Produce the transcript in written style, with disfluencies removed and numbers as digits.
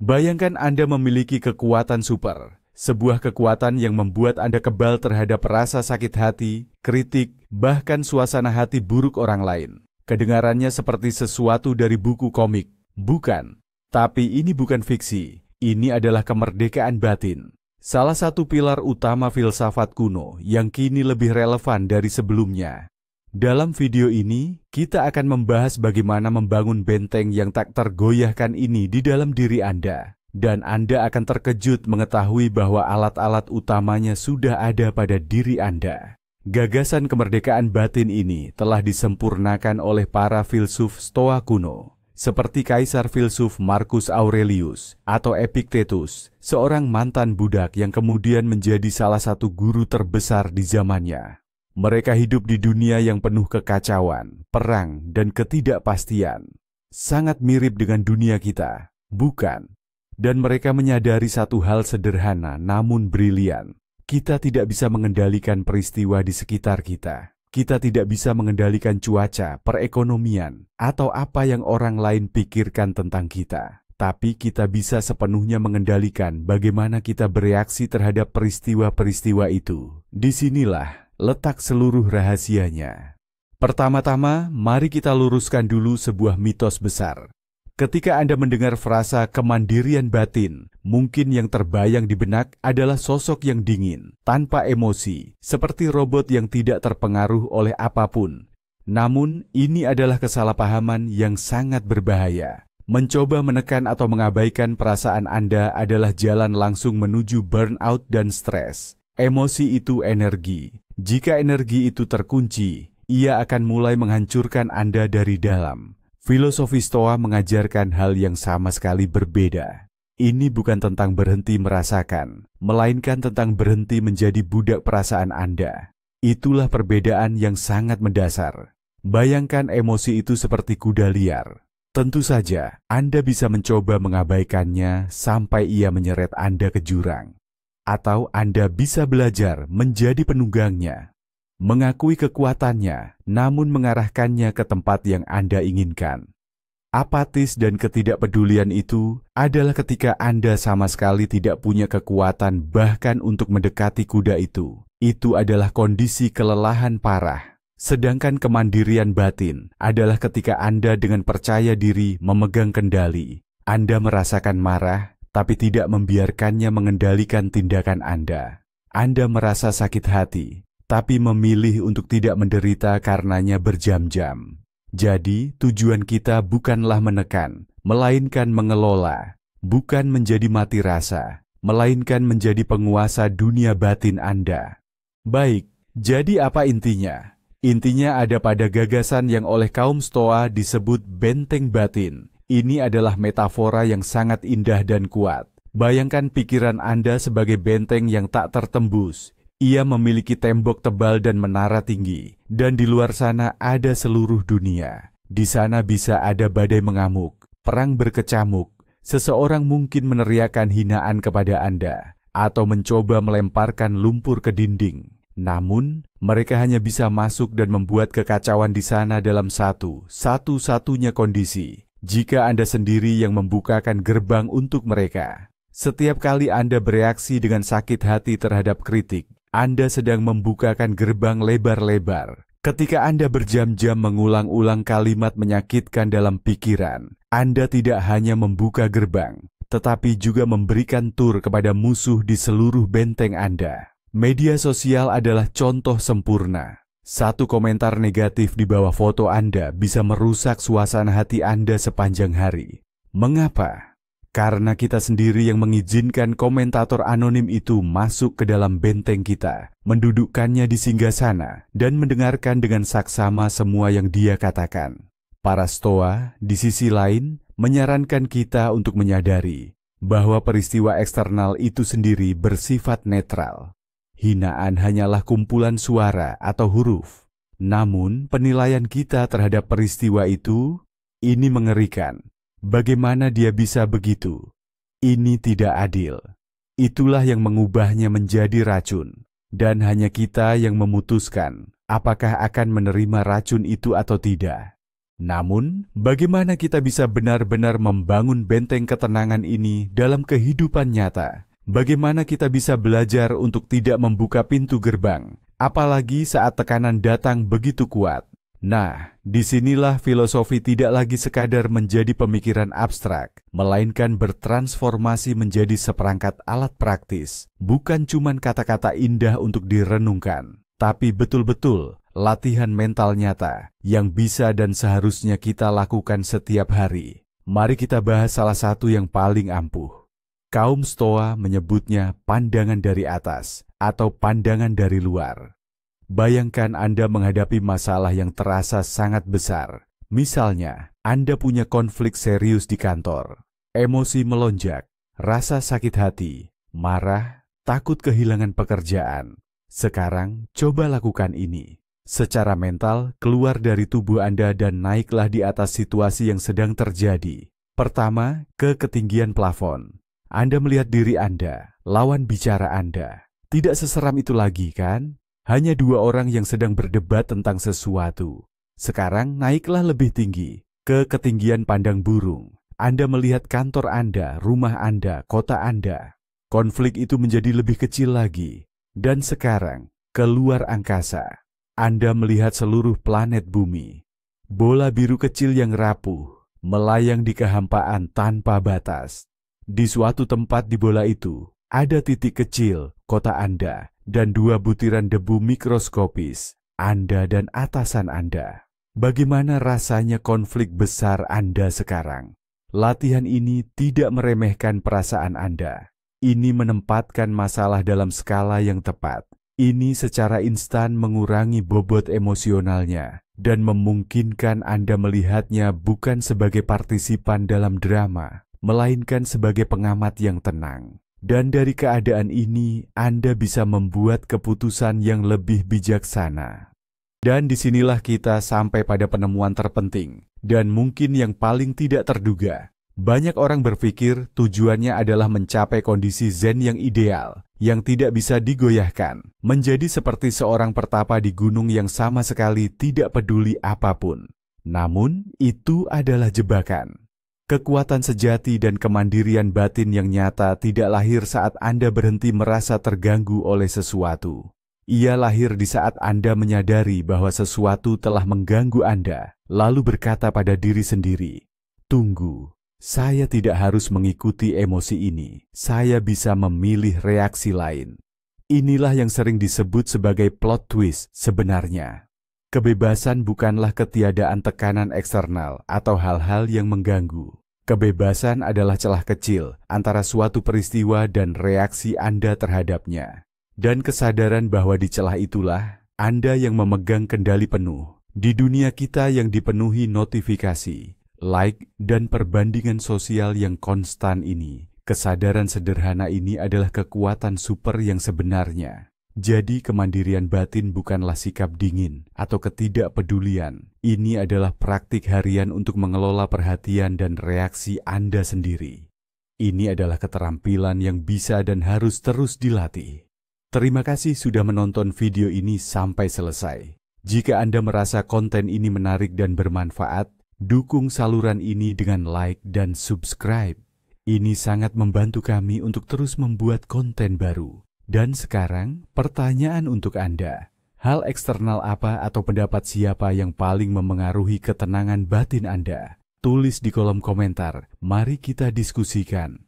Bayangkan Anda memiliki kekuatan super, sebuah kekuatan yang membuat Anda kebal terhadap rasa sakit hati, kritik, bahkan suasana hati buruk orang lain. Kedengarannya seperti sesuatu dari buku komik. Bukan. Tapi ini bukan fiksi. Ini adalah kemerdekaan batin. Salah satu pilar utama filsafat kuno yang kini lebih relevan dari sebelumnya. Dalam video ini, kita akan membahas bagaimana membangun benteng yang tak tergoyahkan ini di dalam diri Anda. Dan Anda akan terkejut mengetahui bahwa alat-alat utamanya sudah ada pada diri Anda. Gagasan kemerdekaan batin ini telah disempurnakan oleh para filsuf Stoa kuno, seperti Kaisar filsuf Marcus Aurelius atau Epictetus, seorang mantan budak yang kemudian menjadi salah satu guru terbesar di zamannya. Mereka hidup di dunia yang penuh kekacauan, perang, dan ketidakpastian. Sangat mirip dengan dunia kita, bukan? Dan mereka menyadari satu hal sederhana namun brilian. Kita tidak bisa mengendalikan peristiwa di sekitar kita. Kita tidak bisa mengendalikan cuaca, perekonomian, atau apa yang orang lain pikirkan tentang kita. Tapi kita bisa sepenuhnya mengendalikan bagaimana kita bereaksi terhadap peristiwa-peristiwa itu. Disinilah letak seluruh rahasianya. Pertama-tama, mari kita luruskan dulu sebuah mitos besar. Ketika Anda mendengar frasa kemandirian batin, mungkin yang terbayang di benak adalah sosok yang dingin, tanpa emosi, seperti robot yang tidak terpengaruh oleh apapun. Namun, ini adalah kesalahpahaman yang sangat berbahaya. Mencoba menekan atau mengabaikan perasaan Anda adalah jalan langsung menuju burnout dan stres. Emosi itu energi. Jika energi itu terkunci, ia akan mulai menghancurkan Anda dari dalam. Filosofi Stoa mengajarkan hal yang sama sekali berbeda. Ini bukan tentang berhenti merasakan, melainkan tentang berhenti menjadi budak perasaan Anda. Itulah perbedaan yang sangat mendasar. Bayangkan emosi itu seperti kuda liar. Tentu saja, Anda bisa mencoba mengabaikannya sampai ia menyeret Anda ke jurang. Atau Anda bisa belajar menjadi penunggangnya, mengakui kekuatannya, namun mengarahkannya ke tempat yang Anda inginkan. Apatis dan ketidakpedulian itu adalah ketika Anda sama sekali tidak punya kekuatan bahkan untuk mendekati kuda itu. Itu adalah kondisi kelelahan parah. Sedangkan kemandirian batin adalah ketika Anda dengan percaya diri memegang kendali. Anda merasakan marah, tapi tidak membiarkannya mengendalikan tindakan Anda. Anda merasa sakit hati, tapi memilih untuk tidak menderita karenanya berjam-jam. Jadi, tujuan kita bukanlah menekan, melainkan mengelola. Bukan menjadi mati rasa, melainkan menjadi penguasa dunia batin Anda. Baik, jadi apa intinya? Intinya ada pada gagasan yang oleh kaum Stoa disebut benteng batin. Ini adalah metafora yang sangat indah dan kuat. Bayangkan pikiran Anda sebagai benteng yang tak tertembus. Ia memiliki tembok tebal dan menara tinggi. Dan di luar sana ada seluruh dunia. Di sana bisa ada badai mengamuk, perang berkecamuk. Seseorang mungkin meneriakkan hinaan kepada Anda. Atau mencoba melemparkan lumpur ke dinding. Namun, mereka hanya bisa masuk dan membuat kekacauan di sana dalam satu-satunya kondisi. Jika Anda sendiri yang membukakan gerbang untuk mereka. Setiap kali Anda bereaksi dengan sakit hati terhadap kritik, Anda sedang membukakan gerbang lebar-lebar. Ketika Anda berjam-jam mengulang-ulang kalimat menyakitkan dalam pikiran, Anda tidak hanya membuka gerbang, tetapi juga memberikan tur kepada musuh di seluruh benteng Anda. Media sosial adalah contoh sempurna. Satu komentar negatif di bawah foto Anda bisa merusak suasana hati Anda sepanjang hari. Mengapa? Karena kita sendiri yang mengizinkan komentator anonim itu masuk ke dalam benteng kita, mendudukkannya di singgasana, dan mendengarkan dengan saksama semua yang dia katakan. Para Stoa, di sisi lain, menyarankan kita untuk menyadari bahwa peristiwa eksternal itu sendiri bersifat netral. Hinaan hanyalah kumpulan suara atau huruf. Namun, penilaian kita terhadap peristiwa itu, ini mengerikan. Bagaimana dia bisa begitu? Ini tidak adil. Itulah yang mengubahnya menjadi racun. Dan hanya kita yang memutuskan apakah akan menerima racun itu atau tidak. Namun, bagaimana kita bisa benar-benar membangun benteng ketenangan ini dalam kehidupan nyata? Bagaimana kita bisa belajar untuk tidak membuka pintu gerbang, apalagi saat tekanan datang begitu kuat? Nah, disinilah filosofi tidak lagi sekadar menjadi pemikiran abstrak, melainkan bertransformasi menjadi seperangkat alat praktis. Bukan cuman kata-kata indah untuk direnungkan, tapi betul-betul latihan mental nyata yang bisa dan seharusnya kita lakukan setiap hari. Mari kita bahas salah satu yang paling ampuh. Kaum Stoa menyebutnya pandangan dari atas atau pandangan dari luar. Bayangkan Anda menghadapi masalah yang terasa sangat besar. Misalnya, Anda punya konflik serius di kantor, emosi melonjak, rasa sakit hati, marah, takut kehilangan pekerjaan. Sekarang, coba lakukan ini. Secara mental, keluar dari tubuh Anda dan naiklah di atas situasi yang sedang terjadi. Pertama, ke ketinggian plafon. Anda melihat diri Anda, lawan bicara Anda. Tidak seseram itu lagi, kan? Hanya dua orang yang sedang berdebat tentang sesuatu. Sekarang naiklah lebih tinggi, ke ketinggian pandang burung. Anda melihat kantor Anda, rumah Anda, kota Anda. Konflik itu menjadi lebih kecil lagi. Dan sekarang, keluar angkasa. Anda melihat seluruh planet bumi. Bola biru kecil yang rapuh, melayang di kehampaan tanpa batas. Di suatu tempat di bola itu, ada titik kecil, kota Anda, dan dua butiran debu mikroskopis, Anda dan atasan Anda. Bagaimana rasanya konflik besar Anda sekarang? Latihan ini tidak meremehkan perasaan Anda. Ini menempatkan masalah dalam skala yang tepat. Ini secara instan mengurangi bobot emosionalnya dan memungkinkan Anda melihatnya bukan sebagai partisipan dalam drama, melainkan sebagai pengamat yang tenang. Dan dari keadaan ini, Anda bisa membuat keputusan yang lebih bijaksana. Dan disinilah kita sampai pada penemuan terpenting, dan mungkin yang paling tidak terduga. Banyak orang berpikir tujuannya adalah mencapai kondisi zen yang ideal, yang tidak bisa digoyahkan, menjadi seperti seorang pertapa di gunung yang sama sekali tidak peduli apapun. Namun, itu adalah jebakan. Kekuatan sejati dan kemandirian batin yang nyata tidak lahir saat Anda berhenti merasa terganggu oleh sesuatu. Ia lahir di saat Anda menyadari bahwa sesuatu telah mengganggu Anda, lalu berkata pada diri sendiri, "Tunggu. Saya tidak harus mengikuti emosi ini. Saya bisa memilih reaksi lain." Inilah yang sering disebut sebagai plot twist sebenarnya. Kebebasan bukanlah ketiadaan tekanan eksternal atau hal-hal yang mengganggu. Kebebasan adalah celah kecil antara suatu peristiwa dan reaksi Anda terhadapnya. Dan kesadaran bahwa di celah itulah Anda yang memegang kendali penuh. Di dunia kita yang dipenuhi notifikasi, like, dan perbandingan sosial yang konstan ini, kesadaran sederhana ini adalah kekuatan super yang sebenarnya. Jadi kemandirian batin bukanlah sikap dingin atau ketidakpedulian. Ini adalah praktik harian untuk mengelola perhatian dan reaksi Anda sendiri. Ini adalah keterampilan yang bisa dan harus terus dilatih. Terima kasih sudah menonton video ini sampai selesai. Jika Anda merasa konten ini menarik dan bermanfaat, dukung saluran ini dengan like dan subscribe. Ini sangat membantu kami untuk terus membuat konten baru. Dan sekarang, pertanyaan untuk Anda. Hal eksternal apa atau pendapat siapa yang paling memengaruhi ketenangan batin Anda? Tulis di kolom komentar. Mari kita diskusikan.